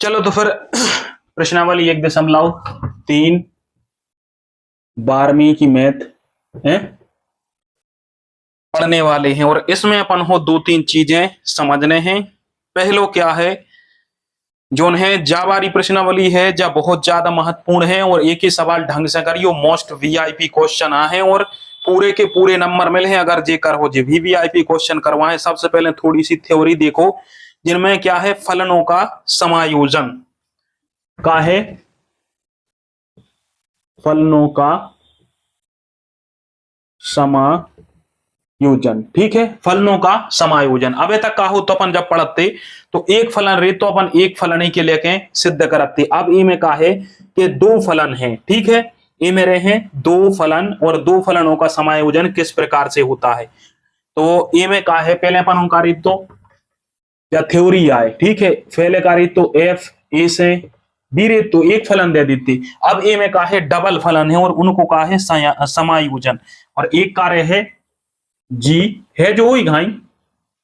चलो तो फिर प्रश्नावली 1.3 12वीं की मैथ है पढ़ने वाले हैं और इसमें अपन हो 2-3 चीजें समझने हैं। पहलो क्या है, जो है जावारी प्रश्नावली है जा बहुत ज्यादा महत्वपूर्ण है और एक ही सवाल ढंग से करियो, मोस्ट वीआईपी क्वेश्चन आए और पूरे के पूरे नंबर मिले हैं। अगर जे कर हो जे वीवीआईपी क्वेश्चन करवाए। सबसे पहले थोड़ी सी थ्योरी देखो, जिनमें क्या है फलनों का समायोजन का है, फलनों का समायोजन। ठीक है, फलनों का समायोजन। अबे तक का हो तो अपन जब पढ़ते तो एक फलन रे तो अपन एक फलन ही के लेके सिद्ध करते। अब ई में का है कि दो फलन है। ठीक है, ये मेरे हैं दो फलन और दो फलनों का समायोजन किस प्रकार से होता है। तो ये में का है पहले अपन कार्य तो या थ्योरी आए। ठीक है, पहले कार्य तो एफ ए से बी रे तो एक फलन दे देती। अब ए में का है डबल फलन है और उनको का है समायोजन, और एक कार्य है जी है जो वही घाई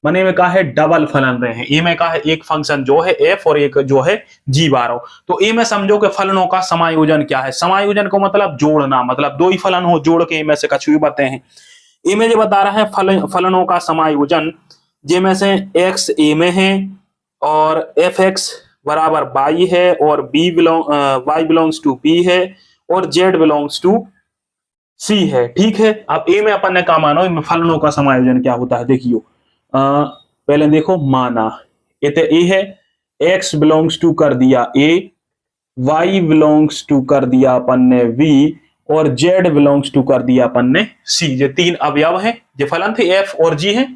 मने में का है डबल फलन रहे हैं। ए में का है एक फंक्शन जो है एफ और एक जो है जी बार हो। तो ए में समझो कि फलनों का समायोजन क्या है। समायोजन को मतलब जोड़ना, मतलब दो ही फलन हो जोड़ के ए में से कछु भी बताए हैं। ए में जो बता रहा है फलनों का समायोजन, जे में से एक्स ए में है और एफ एक्स बराबर बाई है और B Y belongs to B है और जेड बिलोंग्स टू सी है। ठीक है, अब ए में अपन ने कहा मानो इनमें फलनों का समायोजन क्या होता है। देखियो पहले देखो माना इते ए है, एक्स बिलोंग्स टू कर दिया ए, वाई बिलोंग्स टू कर दिया अपन ने वी और जेड बिलोंग्स टू कर दिया अपन ने सी। ये तीन अवयव है, जो फलन थे एफ और जी है।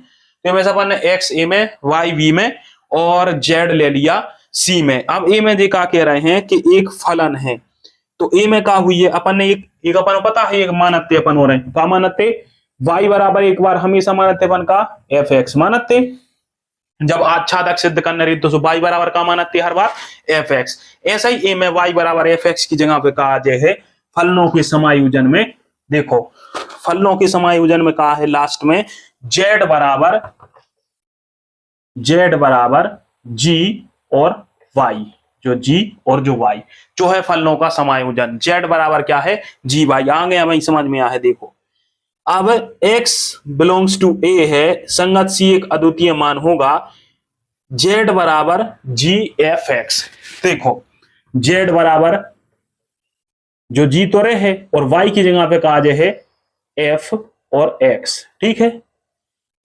तो में से अपन ने एक्स ए में, वाई वी में और जेड ले लिया सी में। अब ए में देखा कह रहे हैं कि एक फलन है, तो ए में का हुई है अपन ने एक अपन पता है एक मानते अपन हो रहे हैं का मानते वाई बराबर एक बार हमेशा मानते अपन का एफ एक्स मानते। जब आच्छादक सिद्ध करने रही तो वाई बराबर का मानते हर बार एफ एक्स। ऐसा ही ए में वाई बराबर एफ एक्स की जगह पे कहा जाए है फलनों के समायोजन में। देखो फलनों के समायोजन में कहा है लास्ट में जेड बराबर जी और वाई, जो जी और जो वाई जो है फलनों का समायोजन। जेड बराबर क्या है जी वाई। आ गया हमें समझ में आया है। देखो अब x बिलोंग्स टू ए है, संगत सी एक अद्वितीय मान होगा, z बराबर जी एफ एक्स। देखो z बराबर जो जी तो रहे है और y की जगह पे कहा जाए है f और x। ठीक है,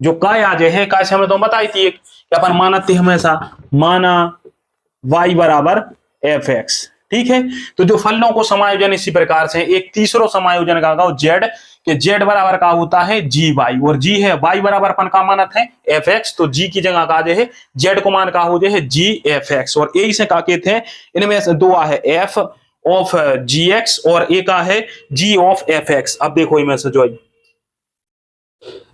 जो काय आ जाए है काय से हमें तो बताई थी एक कि अपन मानते हमेशा माना y बराबर एफ एक्स। ठीक है, तो जो फलनों को समायोजन इसी प्रकार से एक तीसरो समायोजन का जेड के जेड बराबर का होता है जी वाई और जी है वाई बराबर अपन का मानत है एफ एक्स। तो जी की जगह का है जेड को मान का हो जाए जी एफ एक्स और ए से का कहते हैं इनमें से दो है एफ ऑफ जी एक्स और एक का है जी ऑफ एफ एक्स। अब देखो इनमें से जो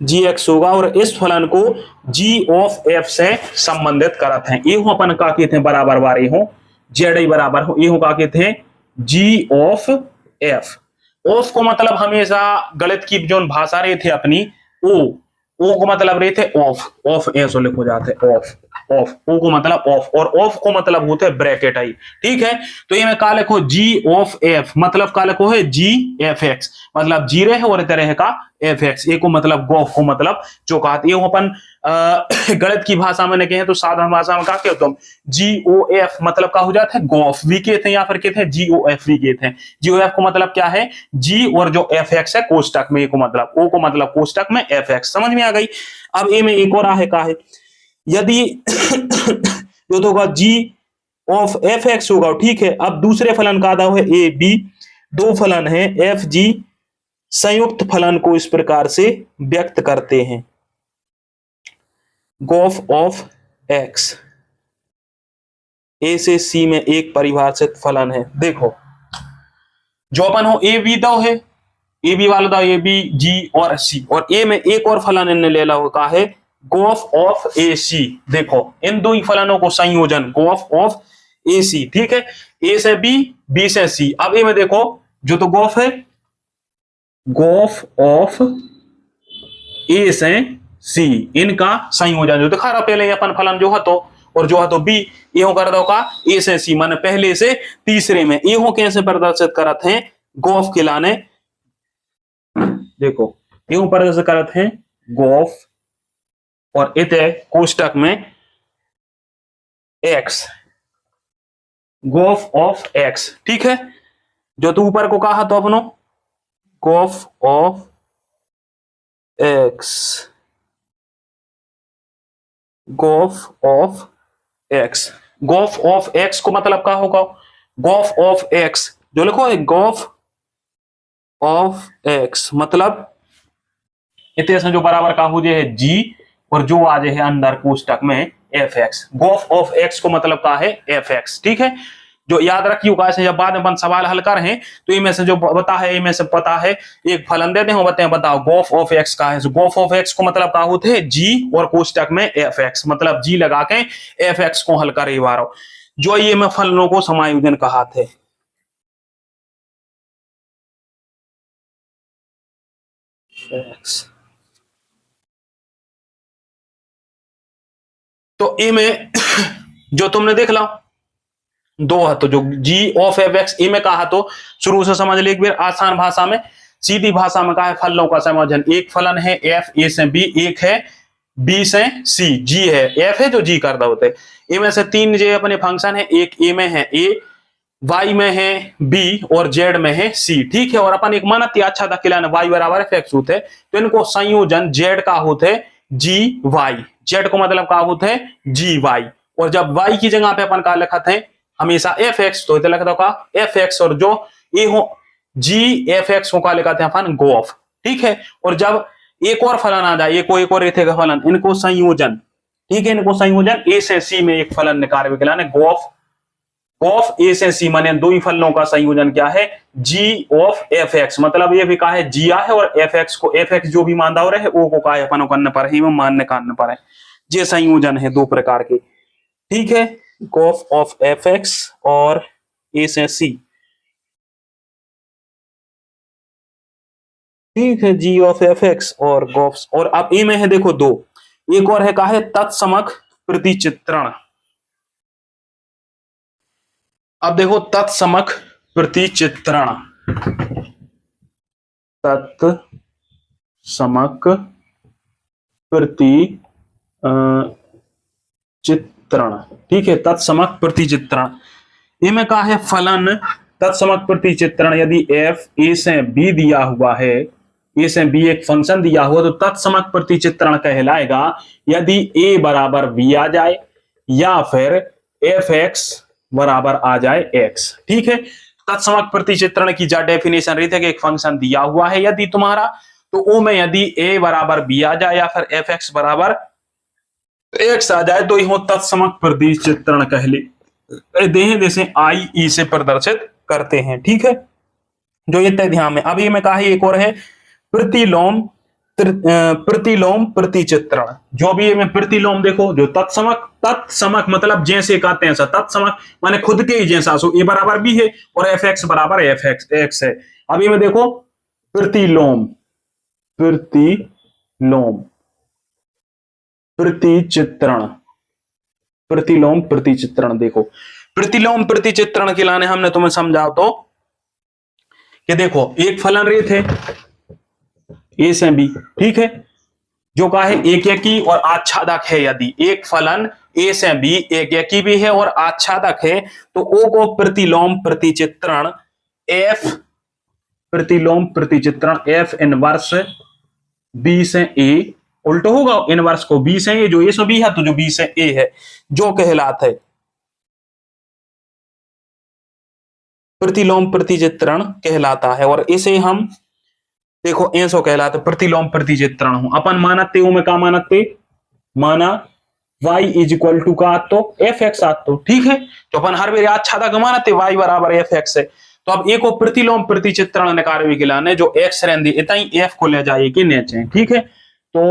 जी एक्स होगा और इस फलन को जी ऑफ एफ से संबंधित करते हैं। ये अपन का कहते हैं बराबर बारे हो जेड ही बराबर हो, ये का कहते हैं जी ऑफ एफ। ऑफ को मतलब हमेशा गणित की जो भाषा रहे थे अपनी ओ को मतलब रहे थे ऑफ ऐसे लिखो जाते ऑफ ओ को मतलब ऑफ और ऑफ को मतलब होते हैं ब्रैकेट आई। ठीक है, तो ये में का लिखो जी ऑफ एफ मतलब का लिखो है जी एफ एक्स, मतलब जीरे है और तरह का एफ एक्स। ए को मतलब गॉफ को मतलब जो कहते हैं अपन गणित की भाषा में कहें तो साधारण भाषा में क्या कहते हैं जी ओ एफ मतलब का हो जाता है गॉफ वी कहते हैं या फिर कहते हैं जी ओ एफ वी कहते हैं। जी ओ एफ को मतलब क्या है जी और जो एफ एक्स है कोष्टक में, ए को मतलब ओ को मतलब कोष्टक में एफ एक्स। समझ में आ गई। अब ए में एक और है का है यदि जो तो होगा जी ऑफ एफ एक्स होगा। ठीक है, अब दूसरे फलन का आधा है ए बी, दो फलन है एफ जी, संयुक्त फलन को इस प्रकार से व्यक्त करते हैं गॉफ ऑफ एक्स। ए से सी में एक परिभाषित फलन है। देखो जो अपन हो ए बी दो है, ए बी वाला दो ए बी जी और सी और ए में एक और फलन इनने ले ला होगा है गॉफ ऑफ ए सी। देखो इन दो ही फलनों को संयोजन गॉफ ऑफ ए सी। ठीक है, ए से बी, बी से सी। अब ए में देखो जो तो गॉफ है गॉफ ऑफ ए से सी, इनका संयोजन जो दिखा रहा पहले अपन फलन जो है तो और जो है तो बी, यो कर दो का ए से सी, माने पहले से तीसरे में। यो कैसे प्रदर्शित करत हैं गोफ के लाने, देखो यो प्रदर्शित करत हैं गोफ और इते कोष्टक में एक्स, गोफ ऑफ एक्स, ठीक है। जो तू ऊपर को कहा तो अपनो गोफ ऑफ एक्स, गोफ ऑफ एक्स, गोफ ऑफ एक्स को मतलब क्या होगा, गोफ ऑफ एक्स जो लिखो है गोफ ऑफ एक्स मतलब इतने जो बराबर का हो जाए है जी और जो आ जाए है अंदर कोष्टक में एफ एक्स। गोफ ऑफ एक्स को मतलब का है एफ एक्स, ठीक है। जो याद रखियो कैसे जब बाद में अपन सवाल हल कर हैं तो इनमें से जो बता है इनमें से पता है एक फलन देते हैं बताए बताओ गोफ ऑफ एक्स का है। गोफ ऑफ एक्स को मतलब का होते है जी और कोष्टक में एफ एक्स, मतलब जी लगा के एफ एक्स को हल कर बारो। जो ये मैं फलनों को समायोजन कहा थे। तो ए में जो तुमने देख लो दो है तो जो जी ऑफ एफ एक्स ए में कहा तो शुरू से समझ ले एक बार आसान भाषा में, सीधी भाषा में कहा है फलनों का समायोजन। एक फलन है एफ ए से बी, एक है बी से सी, जी है एफ है जो जी कर दो होते। ए में से तीन जो अपने फंक्शन है, एक ए में है ए, वाई में है बी और जेड में है सी, ठीक है। और अपन एक मानत अच्छा था खिलाना वाई बराबर एफ एक्स होते तो इनको संयोजन जेड का होते जी वाई, जेड को मतलब का होते है जी वाई। और जब वाई की जगह पे अपन का लिखा थे हमेशा एफ एक्स तो इतना लिखा का एफ एक्स और जो ये हो जी एफ एक्स को का लिखा थे अपन गोफ, ठीक है। और जब एक और फलन आ जाए एक और रेथे का फलन इनको संयोजन, ठीक है, इनको संयोजन ए से सी में एक फलन निकाल निकाला गोफ ऑफ ए से सी, माने दो ही फलनों का संयोजन क्या है जी ऑफ एफ एक्स, मतलब ये भी कहा है जिया है और एफ एक्स को एफ एक्स जो भी मानदा हो रहे वो को कहा है अपन करने पर है मानने करने पर है। ये संयोजन है दो प्रकार के, ठीक है, गोफ ऑफ एफ एक्स और ए से सी, ठीक है, जी ऑफ एफ एक्स और गोफ्स। और अब ए में है देखो दो, एक और है कहा है तत्समक प्रतिचित्रण। अब देखो तत्समक प्रतिचित्रण, तत्समक प्रतिचित्रण, ठीक है, तत्समक प्रतिचित्रण। इनमें कहा है फलन तत्समक प्रतिचित्रण यदि एफ ए से बी दिया हुआ है, ए से बी एक फंक्शन दिया हुआ तो तत्समक प्रतिचित्रण कहलाएगा यदि ए बराबर बी आ जाए या फिर एफ एक्स बराबर आ जाए एक्स, ठीक है। तत्समक प्रतिचित्रण की जो डेफिनेशन रही थी कि एक फंक्शन दिया हुआ है यदि तुम्हारा तो ओ में यदि ए बराबर बी आ जाए या फिर एफ एक्स बराबर एक्स आ जाए तो यह तत्समक प्रतिचित्रण कहले जैसे आई ई से प्रदर्शित करते हैं, ठीक है। जो ये तय ध्यान में अब ये में कहा एक और है प्रतिलोम प्रतिलोम प्रतिचित्रण। जो भी में प्रतिलोम देखो जो तत्समक मतलब जैसे कहते हैं ऐसा, तत्समक माने खुद के ही जैसा, सो ए बराबर बी है और एफ एक्स बराबर एफ एक्स है। अभी में देखो प्रतिलोम प्रतिलोम प्रतिचित्रण, प्रतिलोम प्रतिचित्रण। देखो प्रतिलोम प्रतिचित्रण के लाने हमने तुम्हें समझाओ तो कि देखो एक फलन रहे थे ए से बी, ठीक है, जो कहा है एक एकी और आच्छादक है। यदि एक फलन ए से बी एक एकी भी है और आच्छादक है तो ओ को प्रतिलोम प्रतिचित्रण एफ, प्रतिलोम प्रतिचित्रण एफ इनवर्स बी से ए, उल्टो होगा इनवर्स को बी से ए, जो ए से बी है तो जो बी से ए है, जो कहलाता है प्रतिलोम प्रतिचित्रण कहलाता है। और इसे हम देखो ऐसो कहलाते प्रतिलोम प्रतिचित्रण हूं अपन मानते में का मानते माना y इज इक्वल टू का तो एफ एक्स तो, ठीक है। तो अपन हर बार अच्छा था मानते y बराबर एफ एक्स है तो अब एक प्रतिलोम प्रतिचित्रण निकाल गिलाने जो एक्स रेंदी इतना ही एफ को ले जाए कि नीचे, ठीक है। तो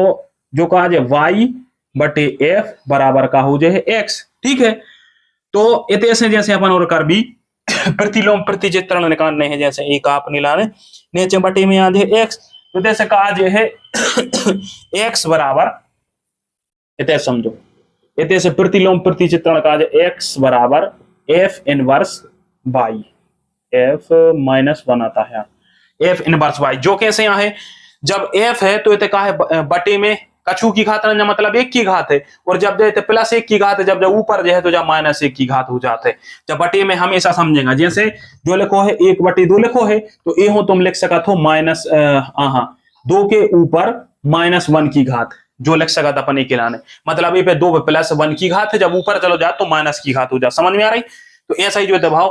जो कहा जाए y बटे एफ बराबर का हो जाए एक्स, ठीक है। तो इतने जैसे अपन और कर भी प्रतिलोम प्रतिचित्रण निकालने हैं जैसे एक आप निलाने नीचे बटे में याद है एक्स, तो जैसे कहा है एक्स बराबर इतने समझो इतने से प्रतिलोम प्रतिचित्रण का एक्स बराबर एफ इनवर्स वाई, एफ -1 आता है, एफ इनवर्स वाई, जो कैसे यहाँ है, जब एफ है तो इतने का है बटे में कछु की घात ना, मतलब 1 की घात है, और जब जो +1 की घात है, जब ऊपर जो है तो जब -1 की घात हो जाते हैं। जब बटे में हमेशा समझेगा, जैसे जो लिखो है 1/2 लिखो है तो ये हो तुम लिख सकते हो माइनस 2 के ऊपर -1 की घात, जो लिख सकता अपन एक लाने, मतलब ये पे 2 पे +1 की घात है, जब ऊपर चलो जाए तो माइनस की घात हो जाए। समझ में आ रही? तो ऐसा ही जो दबाव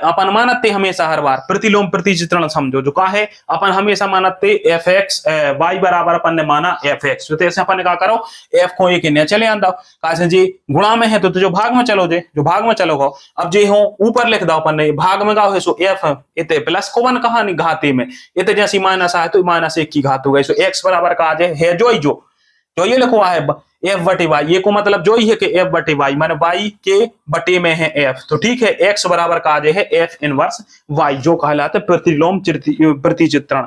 अपन मानते हमेशा हर बार प्रतिलोम प्रतिचित्रण समझो, जो का है अपन हमेशा मानते एफ एक्स वाई बराबर अपन ने माना एफ एक्स, तो ऐसे अपन ने कहा करो एफ को एक ने चले आंदा कैसे जी गुणा में है तो जो भाग में चलो जे, जो भाग में चलो गो, अब जे हो ऊपर लिख दो अपन ने भाग में गाओ है सो एफ इतने प्लस को वन कहा नहीं घाते में इतने जैसी माइनस आए तो -1 की घात हो गई, सो एक्स बराबर का है जो ये लिखो है एफ बटे वाई, ये को मतलब जो ही है कि एफ बटे वाई माने वाई के बटे में है एफ, तो ठीक है एक्स बराबर का है एफ इनवर्स वाई, जो कहलाता है प्रतिलोम प्रतिचित्रण।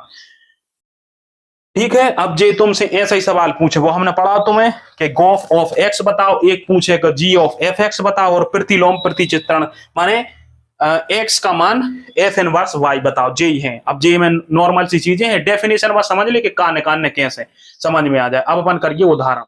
ठीक है, अब जे तुमसे ऐसा ही सवाल पूछे वो हमने पढ़ा तुम्हें कि गोफ ऑफ एक्स बताओ, एक पूछे कि जी ऑफ एफ एक्स बताओ, और प्रतिलोम प्रतिचित्रण माने एक्स का मान एफ इनवर्स वाई बताओ, जे ही है। अब जे में नॉर्मल सी चीजें हैं, डेफिनेशन बस समझ ले कि कान कान कैसे समझ में आ जाए। अब अपन करिए उदाहरण।